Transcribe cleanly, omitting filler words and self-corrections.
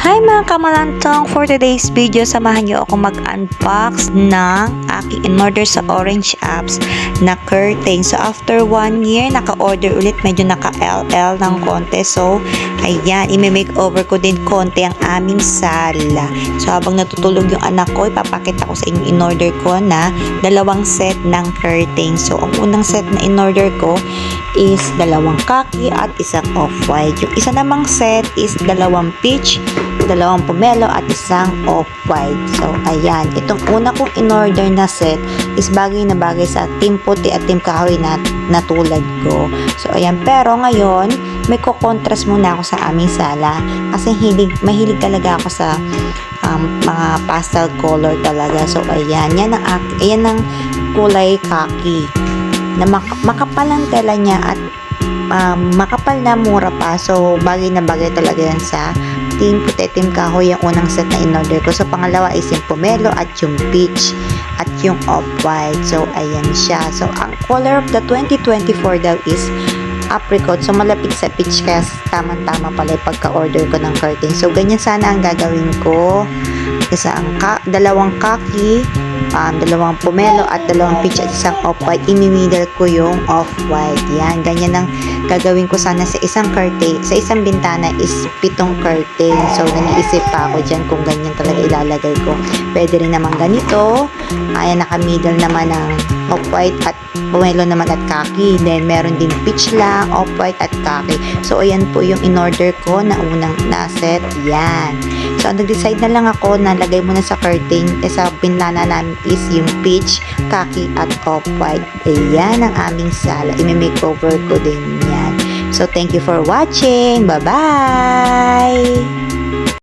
Hi mga kamalantong! For today's video, samahan niyo ako mag-unbox ng aking in-order sa Orange Apps na curtain. So after 1 year, naka-order ulit. Medyo naka-LL ng konti. So ayan, i-makeover ko din konti ang aming sala. So habang natutulog yung anak ko, ipapakita ko sa inyo in-order ko na 2 set ng curtain. So ang unang set na in-order ko is 2 khaki at 1 off-white. Yung isa namang set is 2 peach, 2 pomelo at 1 off-white. So, ayan. Itong una kong in-order na set is bagay na bagay sa team puti at team kahoy na tulad ko. So, ayan. Pero ngayon, may ko-contrast muna ako sa aming sala kasi mahilig talaga ako sa mga pastel color talaga. So, ayan. Ayan ang kulay khaki na makapal ang tela niya at makapal na mura pa. So, bagay na bagay talaga yan sa team puti, team kahoy yung unang set na in-order ko. So, pangalawa is yung pomelo at yung peach at yung off-white. So, ayan siya. So, ang color of the 2024 daw is apricot. So, malapit sa peach kaya tamang-tama pala yung pagka-order ko ng curtain. So, ganyan sana ang gagawin ko. Dalawang khaki, 2 pomelo at 2 peach at 1 off-white. Imi-middle ko yung off-white. Yan, ganyan ang gagawin ko sana sa isang curtain. Sa isang bintana is 7 curtain. So, nag-iisip pa ako dyan kung ganyan talaga ilalagay ko. Pwede rin naman ganito. Ayan, naka-middle naman ng off-white at pomelo naman at khaki. Then, meron din peach lang, off-white at khaki. So, ayan po yung in-order ko na unang na-set. Yan. So, nag-decide na lang ako na lagay muna sa curtain. Sa bintana namin is yung peach, khaki at off-white. Ayan ang aming sala. I-makeover ko din yan. So, thank you for watching. Bye-bye!